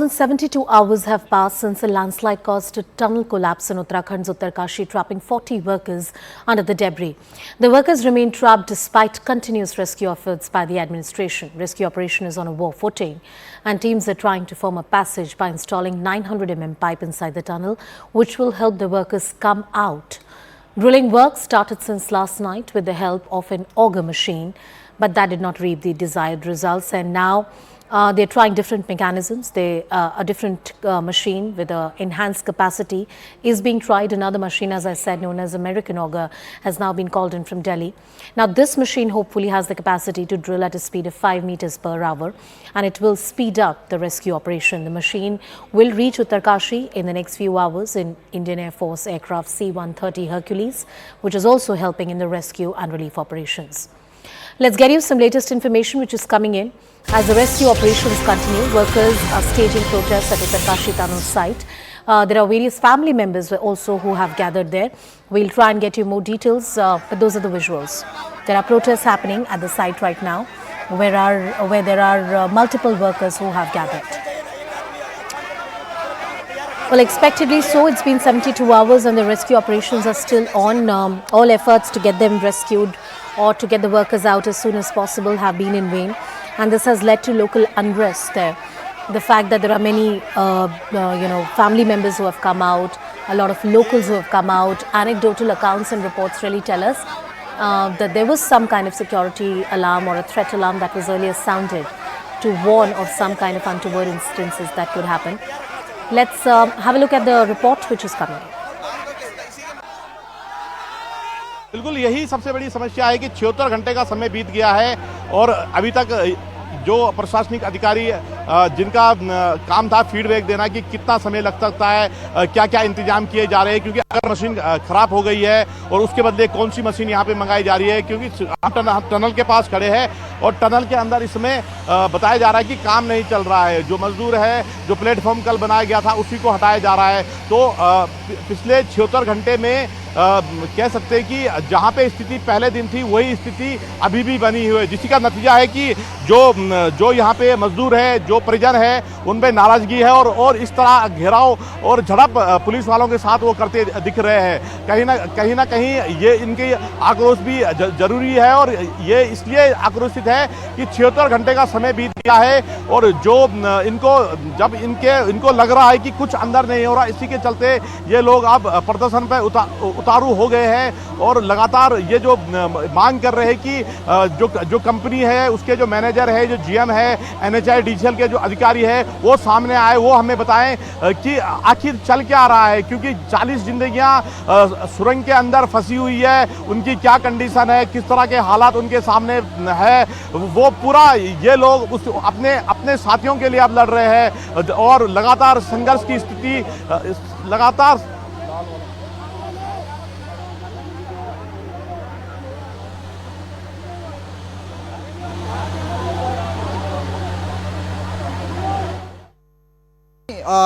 72 hours have passed since a landslide caused a tunnel collapse in Uttarakhand's Uttarkashi, trapping 40 workers under the debris. The workers remain trapped despite continuous rescue efforts by the administration. Rescue operation is on a war footing, and teams are trying to form a passage by installing 900 mm pipe inside the tunnel, which will help the workers come out. Drilling work started since last night with the help of an auger machine, but that did not reap the desired results, and now they're trying different mechanisms. A different machine with an enhanced capacity is being tried. Another machine, as I said, known as American auger, has now been called in from Delhi. Now, this machine hopefully has the capacity to drill at a speed of 5 meters per hour, and it will speed up the rescue operation. The machine will reach Uttarkashi in the next few hours in Indian Air Force aircraft C-130 Hercules, which is also helping in the rescue and relief operations. Let's get you some latest information which is coming in. As the rescue operations continue, workers are staging protests at Uttarkashi tunnel site. There are various family members also who have gathered there. We'll try and get you more details, but those are the visuals. There are protests happening at the site right now, where there are multiple workers who have gathered. Well, expectedly so, it's been 72 hours and the rescue operations are still on. All efforts to get them rescued or to get the workers out as soon as possible have been in vain. And this has led to local unrest there. The fact that there are many, family members who have come out, a lot of locals who have come out, anecdotal accounts and reports really tell us that there was some kind of security alarm or a threat alarm that was earlier sounded to warn of some kind of untoward instances that could happen. Let's have a look at the report which is coming. बिल्कुल यही सबसे बड़ी समस्या है कि 76 घंटे का समय बीत गया है और अभी तक जो प्रशासनिक अधिकारी जिनका काम था फीडबैक देना कि कितना समय लग सकता है, क्या क्या इंतजाम किए जा रहे हैं, क्योंकि अगर मशीन खराब हो गई है और उसके बदले कौन सी मशीन यहाँ पे मंगाई जा रही है, क्योंकि हम टनल के पास खड़े हैं और टनल के अंदर इसमें बताया जा रहा है कि काम नहीं चल रहा है। जो मजदूर है, जो प्लेटफॉर्म कल बनाया गया था उसी को हटाया जा रहा है। तो पिछले 76 घंटे में कह सकते हैं कि जहाँ पे स्थिति पहले दिन थी वही स्थिति अभी भी बनी हुई है, जिसका नतीजा है कि जो यहाँ पे मजदूर है, जो परिजन है, उनपे नाराजगी है और इस तरह घेराव और झड़प पुलिस वालों के साथ वो करते दिख रहे हैं। कहीं ना कहीं ये इनके आक्रोश भी जरूरी है और ये इसलिए आक्रोशित है कि 76 घंटे का समय बीत गया है और जो इनको लग रहा है कि कुछ अंदर नहीं हो रहा, इसी के चलते ये लोग अब प्रदर्शन पे उतारू हो गए हैं और लगातार ये जो मांग कर रहे हैं कि जो कंपनी है उसके जो मैनेजर है, जो जीएम है, NHIDCL के जो अधिकारी है वो सामने आए, वो हमें बताएं कि आखिर चल क्या रहा है, क्योंकि 40 जिंदगियां सुरंग के अंदर फंसी हुई है, उनकी क्या कंडीशन है, किस तरह के हालात उनके सामने है, वो पूरा ये लोग अपने साथियों के लिए अब लड़ रहे हैं और लगातार संघर्ष की स्थिति लगातार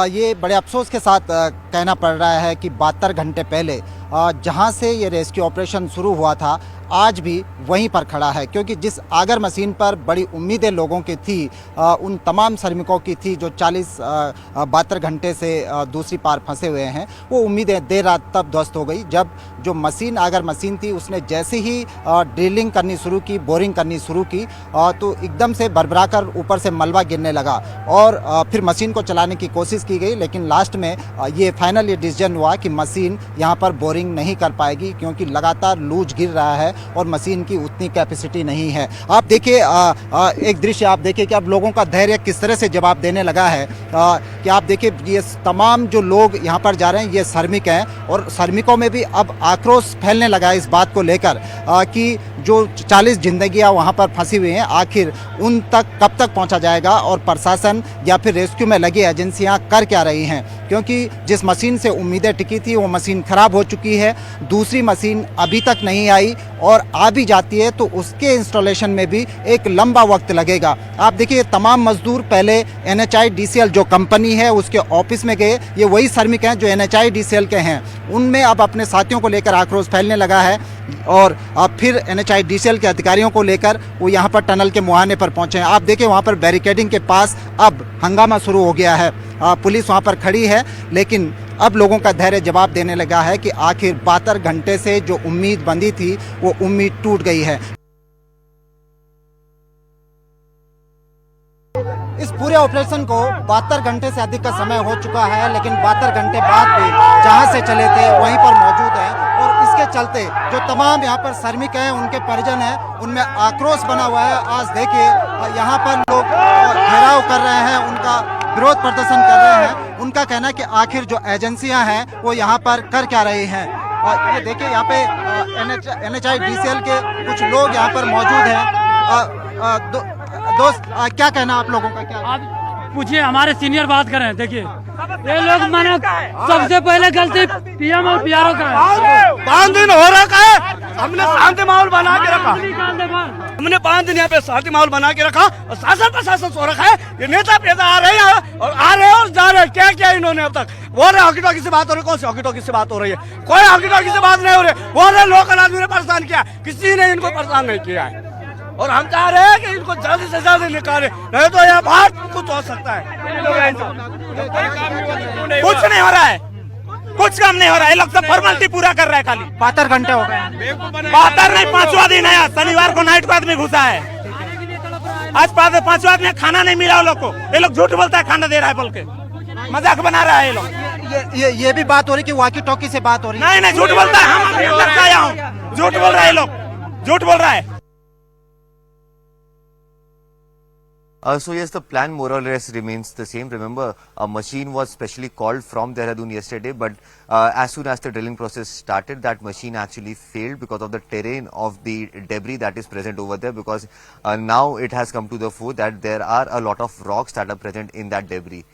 ये बड़े अफसोस के साथ कहना पड़ रहा है कि 72 घंटे पहले जहां से ये रेस्क्यू ऑपरेशन शुरू हुआ था आज भी वहीं पर खड़ा है, क्योंकि जिस आगर मशीन पर बड़ी उम्मीदें लोगों की थी, उन तमाम श्रमिकों की थी जो 72 घंटे से दूसरी पार फंसे हुए हैं, वो उम्मीदें देर रात तब ध्वस्त हो गई जब जो मशीन आगर मशीन थी उसने जैसे ही ड्रिलिंग करनी शुरू की, बोरिंग करनी शुरू की, तो एकदम से भरभरा कर ऊपर से मलबा गिरने लगा और फिर मशीन को चलाने की कोशिश की गई, लेकिन लास्ट में ये फाइनल ये डिसीजन हुआ कि मशीन यहाँ पर बोरिंग नहीं कर पाएगी, क्योंकि लगातार लूज गिर रहा है और मशीन की उतनी कैपेसिटी नहीं है। आप देखिए एक दृश्य आप देखिए कि अब लोगों का धैर्य किस तरह से जवाब देने लगा है कि आप देखिए ये तमाम जो लोग यहाँ पर जा रहे हैं ये श्रमिक हैं और श्रमिकों में भी अब आक्रोश फैलने लगा है इस बात को लेकर कि जो 40 जिंदगियां वहाँ पर फंसी हुई हैं आखिर उन तक कब तक पहुँचा जाएगा और प्रशासन या फिर रेस्क्यू में लगी एजेंसियाँ कर क्या रही हैं, क्योंकि जिस मशीन से उम्मीदें टिकी थी वो मशीन खराब हो चुकी है, दूसरी मशीन अभी तक नहीं आई और आ भी जाती है तो उसके इंस्टॉलेशन में भी एक लंबा वक्त लगेगा। आप देखिए तमाम मजदूर पहले NHIDCL जो कंपनी है उसके ऑफिस में गए, ये वही श्रमिक हैं जो NHIDCL के हैं, उनमें अब अपने साथियों को लेकर आक्रोश फैलने लगा है। और फिर NHIDCL के अधिकारियों को लेकर वो यहाँ पर टनल के मुहाने पर पहुंचे हैं। आप देखिए वहाँ पर बैरिकेडिंग के पास अब हंगामा शुरू हो गया है। पुलिस वहाँ पर खड़ी है, लेकिन अब लोगों का धैर्य जवाब देने लगा है कि आखिर 72 घंटे से जो उम्मीद बंधी थी वो उम्मीद टूट गई है। इस पूरे ऑपरेशन को 72 घंटे से अधिक का समय हो चुका है, लेकिन 72 घंटे बाद भी जहां से चले थे वहीं पर मौजूद हैं और इसके चलते जो तमाम यहाँ पर श्रमिक हैं, उनके परिजन हैं, उनमें आक्रोश बना हुआ है। आज देखिए यहाँ पर लोग घेराव कर रहे हैं, उनका विरोध प्रदर्शन कर रहे हैं। उनका कहना है कि आखिर जो एजेंसियां हैं वो यहाँ पर कर क्या रही हैं। और ये देखिए यहाँ पे NHIDCL के कुछ लोग यहाँ पर मौजूद हैं। दोस्त क्या कहना आप लोगों का? क्या आप पूछिए, हमारे सीनियर बात कर रहे हैं। देखिए ये लोग मैंने सबसे पहले गलती PM और PRO का है। 5 दिन हो रखा है, हमने शांति माहौल बना के रखा। हमने 5 दिन यहाँ पे शांति माहौल बना के रखा और शासन प्रशासन सो रखा है। ये नेता पेता आ रहे हैं और जा रहे हैं। क्या क्या इन्होंने अब तक वो रहे हॉकी टॉकी से बात हो रही है। कौन सी हॉकी टॉकी से बात हो रही है? कोई हॉकी टॉकी से बात नहीं हो रही। वो रहे लोकल आदमी ने परेशान किया, किसी ने इनको परेशान नहीं किया है। और हम चाह रहे हैं कि इनको जल्दी से जल्दी निकाले, नहीं तो यहाँ बाहर कुछ हो सकता है। कुछ नहीं हो रहा है, कुछ काम नहीं हो रहा है। ये लोग सब फॉर्मेलिटी पूरा कर रहा है खाली। 72 घंटे हो गए। 72 नहीं, 5वां दिन है। शनिवार को नाइट को आदमी घुसा है। आज 5वां दिन खाना नहीं मिला वो लोग को। ये लोग झूठ बोलता है खाना दे रहा है बोल के, मजाक बना रहा है ये लोग। ये भी बात हो रही कि वॉकी टॉकी से बात हो रही है। नहीं, झूठ बोलता है। हम अभी अंदर से आया हूँ, झूठ बोल रहा है ये लोग, झूठ बोल रहा है। So yes, the plan more or less remains the same. Remember, a machine was specially called from Dehradun yesterday, but as soon as the drilling process started, that machine actually failed because of the terrain of the debris that is present over there, because now it has come to the fore that there are a lot of rocks that are present in that debris.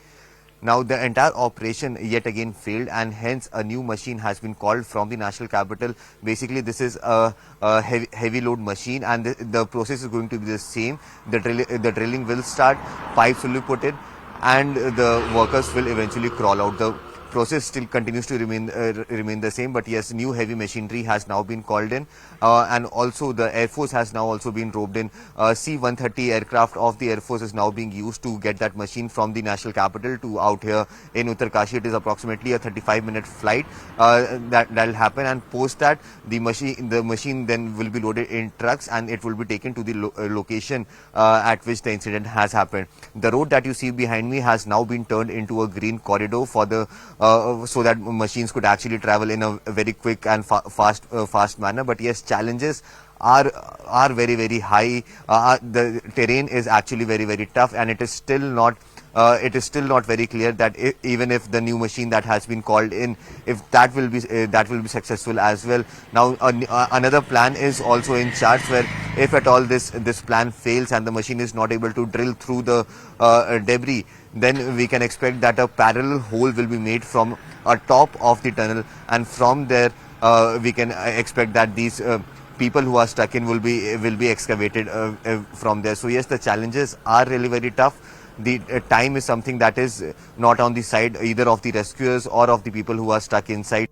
Now the entire operation yet again failed, and hence a new machine has been called from the national capital. Basically this is a heavy load machine, and the process is going to be the same. The drilling will start, pipes will be put in, and the workers will eventually crawl out. The process still continues to remain the same, but yes, new heavy machinery has now been called in, and also the Air Force has now also been roped in. C-130 aircraft of the Air Force is now being used to get that machine from the national capital to out here in Uttarkashi. It is approximately a 35-minute flight that will happen, and post that the machine then will be loaded in trucks, and it will be taken to the location at which the incident has happened. The road that you see behind me has now been turned into a green corridor for the so that machines could actually travel in a very quick and fast manner. But yes, challenges are very high. The terrain is actually very tough, and it is still not very clear that even if the new machine that has been called in, if that will be successful as well. Now another plan is also in charge, where if at all this plan fails and the machine is not able to drill through the debris, then we can expect that a parallel hole will be made from top of the tunnel, and from there we can expect that these people who are stuck in will be excavated from there. So yes, the challenges are really very tough. The time is something that is not on the side either of the rescuers or of the people who are stuck inside.